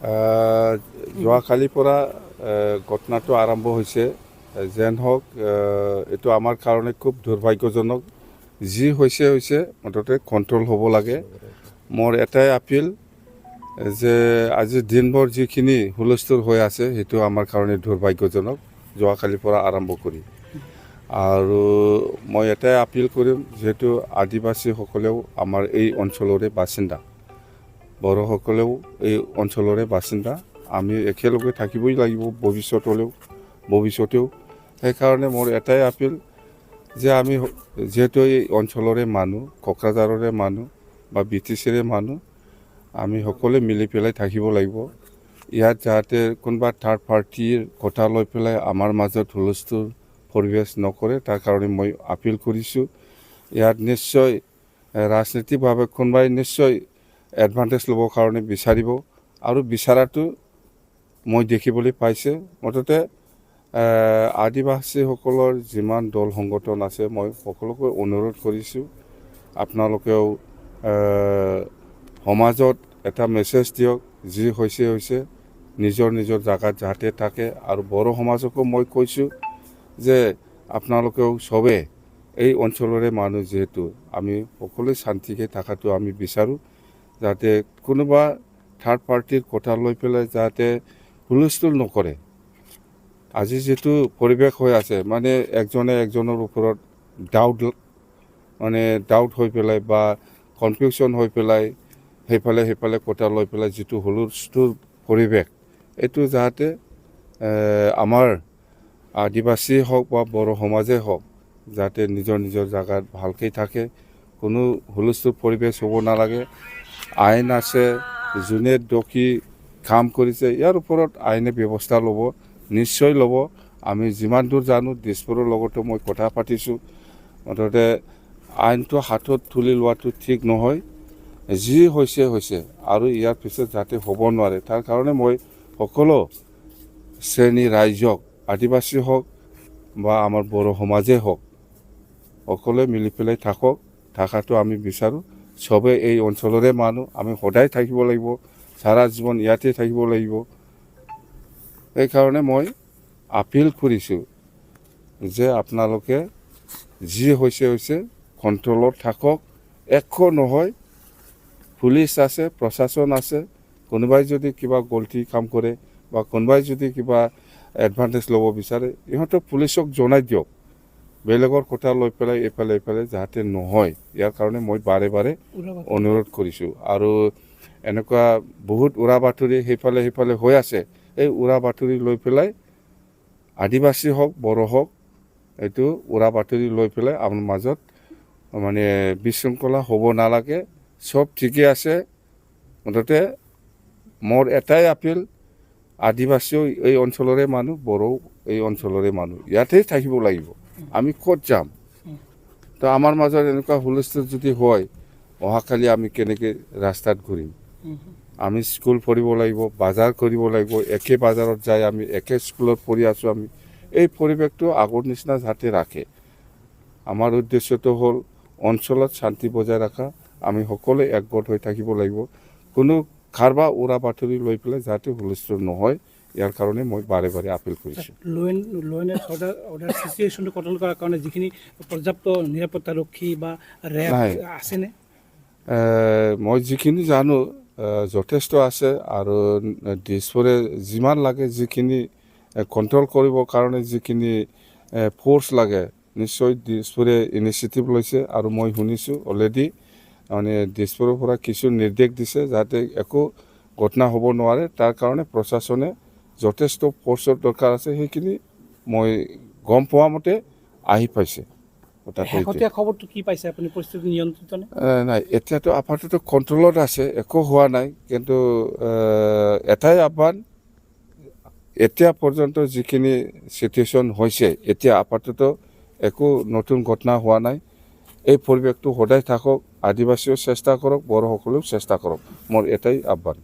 যোৱাকালিৰ পৰা ঘটনাটো আৰম্ভ হৈছে যেন হওক এইটো আমাৰ কাৰণে খুব দুৰ্ভাগ্যজনক যি হৈছে মুঠতে কণ্ট্ৰল হ'ব লাগে মোৰ এটাই আপিল যে আজি দিনভৰ যিখিনি হুলস্থুল হৈ আছে সেইটো আমাৰ কাৰণে দুৰ্ভাগ্যজনক যোৱাকালিৰ পৰা আৰম্ভ কৰি আৰু মই এটাই আপিল কৰিম যিহেতু আদিবাসীসকলেও আমাৰ এই অঞ্চলৰে বাসিন্দা বড়োসকলেও এই অঞ্চলৰে বাসিন্দা আমি একেলগে থাকিবই লাগিব ভৱিষ্যতেও সেইকাৰণে মোৰ এটাই আপিল যে আমি যেহেতু এই অঞ্চলৰে মানুহ কোকৰাঝাৰৰে মানুহ বা BTCৰে মানুহ আমি সকলোৱে মিলি পেলাই থাকিব লাগিব ইয়াত যাতে কোনোবা থাৰ্ড পাৰ্টিৰ কথা লৈ পেলাই আমাৰ মাজত হুলস্থুল পৰিৱেশ নকৰে তাৰ কাৰণে মই আপিল কৰিছোঁ ইয়াত নিশ্চয় ৰাজনীতিকভাৱে কোনোবাই নিশ্চয় এডভান্টেজ ল'বৰ কাৰণে বিচাৰিব আৰু বিচাৰাটো মই দেখিবলৈ পাইছে মুঠতে আদিবাসীসকলৰ যিমান দল সংগঠন আছে মই সকলোকে অনুৰোধ কৰিছোঁ আপোনালোকেও সমাজত এটা মেছেজ দিয়ক যি হৈছে নিজৰ জাগাত যাতে থাকে আৰু বড়ো সমাজকো মই কৈছোঁ যে আপোনালোকেও সবে এই অঞ্চলৰে মানুহ যেহেতু আমি সকলোৱে শান্তিকে থকাটো আমি বিচাৰোঁ যাতে কোনোবা থাৰ্ড পাৰ্টিৰ কথা লৈ পেলাই যাতে হুলস্থুল নকৰে আজি যেটো পৰিৱেশ হৈ আছে মানে একজনে একজনৰ ওপৰত ডাউট হৈ পেলাই বা কনফিউজন হৈ পেলাই সেইফালে কথা লৈ পেলাই যেটো হুলস্থুল পৰিৱেশ এইটো যাতে আমাৰ আদিবাসী হওক বা বড়ো সমাজে হওক যাতে নিজৰ জাগাত ভালকৈ থাকে কোনো হুলস্থুল পৰিৱেশ হ'ব নালাগে আইন আছে যোনে দোষী কাম কৰিছে ইয়াৰ ওপৰত আইনে ব্যৱস্থা ল'ব নিশ্চয় ল'ব আমি যিমান দূৰ জানো দিছপুৰৰ লগতো মই কথা পাতিছোঁ মুঠতে আইনটো হাতত তুলি লোৱাটো ঠিক নহয় যি হৈছে আৰু ইয়াৰ পিছত যাতে হ'ব নোৱাৰে তাৰ কাৰণে মই সকলো শ্ৰেণী ৰাইজক আদিবাসী হওক বা আমাৰ বড়ো সমাজে হওক সকলোৱে মিলি পেলাই থকাটো আমি বিচাৰোঁ সবে এই অঞ্চলৰে মানুহ আমি সদায় থাকিব লাগিব সাৰা জীবন ইয়াতে থাকিব লাগিব সেইকাৰণে মই আপিল কৰিছোঁ যে আপোনালোকে যি হৈছে কণ্ট্ৰলত থাকক একো নহয় পুলিচ আছে প্ৰশাসন আছে কোনোবাই যদি কিবা গলতি কাম কৰে বা কোনোবাই যদি কিবা এডভান্টেজ ল'ব বিচাৰে ইহঁতক পুলিচক জনাই দিয়ক বেলেগৰ কথা লৈ পেলাই এইফালে যাতে নহয় ইয়াৰ কাৰণে মই বাৰে অনুৰোধ কৰিছোঁ আৰু এনেকুৱা বহুত উৰা বাতৰি সেইফালে হৈ আছে এই উৰা বাতৰি লৈ পেলাই আদিবাসী হওক বড়ো হওক এইটো উৰা বাতৰি লৈ পেলাই আমাৰ মাজত মানে বিশৃংখলা হ'ব নালাগে সব ঠিকে আছে মুঠতে মোৰ এটাই আপিল আদিবাসীও এই অঞ্চলৰে মানুহ বড়ো এই অঞ্চলৰে মানুহ ইয়াতেই থাকিব লাগিব আমি ক'ত যাম তো আমাৰ মাজত এনেকুৱা হুলস্থুল যদি হয় অহাকালি আমি কেনেকৈ ৰাস্তাত ঘূৰিম আমি স্কুল পঢ়িব লাগিব বাজাৰ কৰিব লাগিব একে বাজাৰত যাই আমি একে স্কুলত পঢ়ি আছোঁ আমি এই পৰিৱেশটো আগৰ নিচিনা যাতে ৰাখে আমাৰ উদ্দেশ্যটো হ'ল অঞ্চলত শান্তি বজাই ৰখা আমি সকলোৱে একগোট হৈ থাকিব লাগিব কোনো কাৰোবাৰ উৰা বাতৰি লৈ পেলাই যাতে হুলস্থুল নহয় ইয়াৰ কাৰণে মই বাৰে আপিল কৰিছোঁ ল এণ্ড অৰ্ডাৰ চিচুৱেশ্যনটো কণ্ট্ৰল কৰাৰ কাৰণে যিখিনি পৰ্যাপ্ত নিৰাপত্তা ৰক্ষী বা ৰেপ আছেনে মই যিখিনি জানো যথেষ্ট আছে আৰু দিছপুৰে যিমান লাগে যিখিনি কণ্ট্ৰল কৰিবৰ কাৰণে যিখিনি ফ'ৰ্চ লাগে নিশ্চয় দিছপুৰে ইনিচিয়েটিভ লৈছে আৰু মই শুনিছোঁ অলৰেডি মানে দিছপুৰৰ পৰা কিছু নিৰ্দেশ দিছে যাতে একো ঘটনা হ'ব নোৱাৰে তাৰ কাৰণে প্ৰশাসনে যথেষ্ট ফ'ৰ্চৰ দৰকাৰ আছে সেইখিনি মই গম পোৱা মতে আহি পাইছে খবৰটো কি পাইছে আপুনি পৰিস্থিতি নিয়ন্ত্ৰিত নাই এতিয়াতো আপাতত কণ্ট্ৰলত আছে একো হোৱা নাই কিন্তু এটাই আহ্বান এতিয়া পৰ্যন্ত যিখিনি চিটুৱেশ্যন হৈছে এতিয়া আপাতত একো নতুন ঘটনা হোৱা নাই এই পৰিৱেশটো সদায় থাকক আদিবাসীও চেষ্টা কৰক বড়োসকলেও চেষ্টা কৰক মোৰ এটাই আহ্বান